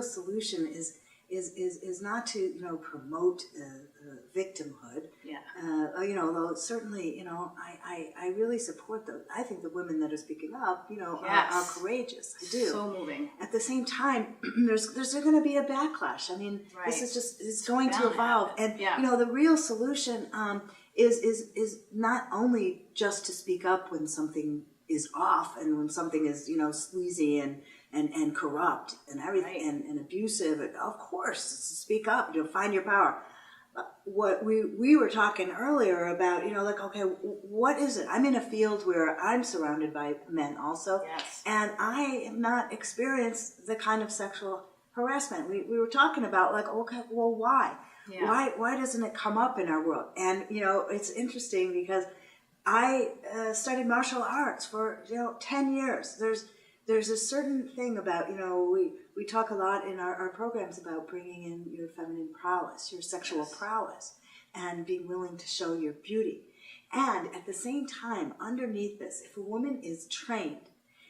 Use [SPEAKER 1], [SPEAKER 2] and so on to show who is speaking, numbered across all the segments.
[SPEAKER 1] real solution is not to, you know, promote victimhood.
[SPEAKER 2] Yeah.
[SPEAKER 1] You know, though certainly, you know, I really support I think the women that are speaking up, you know, are courageous. I do.
[SPEAKER 2] So moving.
[SPEAKER 1] At the same time, there's going to be a backlash. I mean, this is just, it's going to evolve. And, you know, the real solution is not only just to speak up when something is off and when something is, you know, sleazy and corrupt and everything and abusive. And of course, speak up, you know, find your power. What we were talking earlier about, you know, like, okay, what is it? I'm in a field where I'm surrounded by men also, and I have not experienced the kind of sexual harassment. We were talking about, like, okay, well, why? Yeah. Why doesn't it come up in our world? And, you know, it's interesting because I studied martial arts for, you know, 10 years. There's a certain thing about, you know, we talk a lot in our programs about bringing in your feminine prowess, your sexual prowess, and being willing to show your beauty. And at the same time, underneath this, if a woman is trained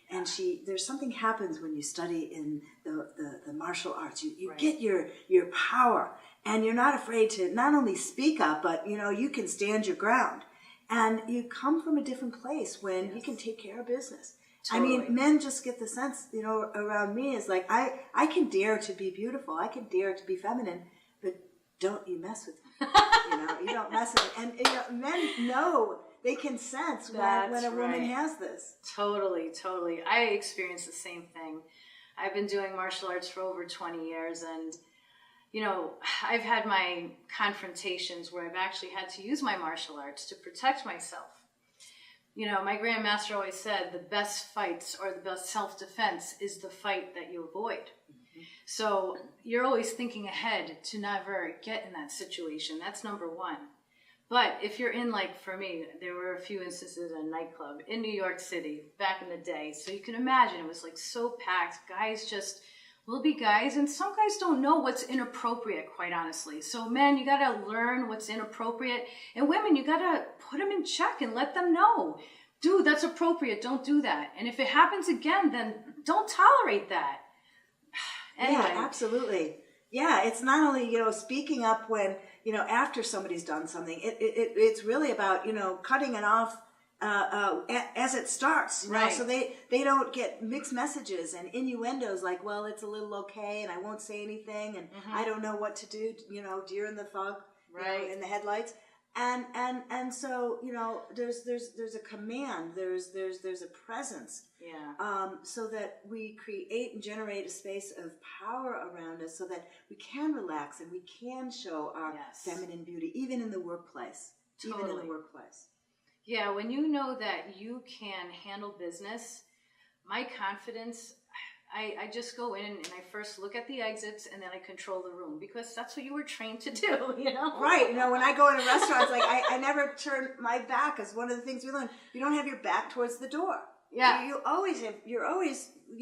[SPEAKER 1] and there's something happens when you study in the martial arts, you get your power, and you're not afraid to not only speak up, but, you know, you can stand your ground. And you come from a different place when you can take care of business. Totally. I mean, men just get the sense, you know, around me is like, I can dare to be beautiful. I can dare to be feminine, but don't you mess with me. You know, you don't mess with me. And, you know, men know, they can sense when a woman has this.
[SPEAKER 2] Totally, totally. I experienced the same thing. I've been doing martial arts for over 20 years, and, you know, I've had my confrontations where I've actually had to use my martial arts to protect myself. You know, my grandmaster always said the best fights or the best self-defense is the fight that you avoid. Mm-hmm. So you're always thinking ahead to never get in that situation. That's number one. But if you're in, like, for me, there were a few instances in a nightclub in New York City back in the day. So you can imagine it was like so packed. Guys just will be guys, and some guys don't know what's inappropriate, quite honestly. So men, you gotta learn what's inappropriate, and women, you gotta put them in check and let them know, dude, that's appropriate, don't do that. And if it happens again, then don't tolerate that. Anyway.
[SPEAKER 1] Yeah, absolutely. Yeah, it's not only, you know, speaking up when, you know, after somebody's done something. It's really about, you know, cutting it off as it starts, you know, so they don't get mixed messages and innuendos like, well, it's a little okay and I won't say anything and I don't know what to do, you know, deer in the fog, you know, in the headlights. And so, you know, there's a command, there's a presence, so that we create and generate a space of power around us so that we can relax and we can show our feminine beauty, even in the workplace, even in the workplace.
[SPEAKER 2] Yeah, when you know that you can handle business, my confidence, I just go in and I first look at the exits and then I control the room because that's what you were trained to do, you know?
[SPEAKER 1] Right. You know, when I go in a restaurant, it's like I never turn my back, as one of the things we learned. You don't have your back towards the door.
[SPEAKER 2] Yeah.
[SPEAKER 1] You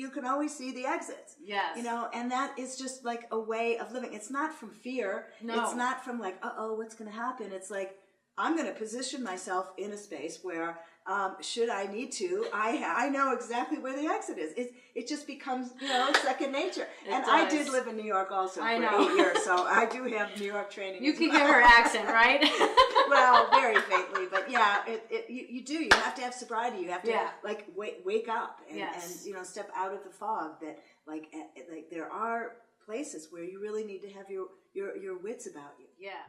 [SPEAKER 1] can always see the exits.
[SPEAKER 2] Yes.
[SPEAKER 1] You know, and that is just like a way of living. It's not from fear.
[SPEAKER 2] No.
[SPEAKER 1] It's not from like, uh-oh, what's going to happen? It's like, I'm going to position myself in a space where, should I need to, I know exactly where the exit is. It just becomes, you know, second nature. And does. I did live in New York also for 8 years, so I do have New York training.
[SPEAKER 2] You can hear her accent, right?
[SPEAKER 1] Well, very faintly, but yeah, you do. You have to have sobriety. You have to like wake up and you know, step out of the fog. That like there are places where you really need to have your wits about you.
[SPEAKER 2] Yeah.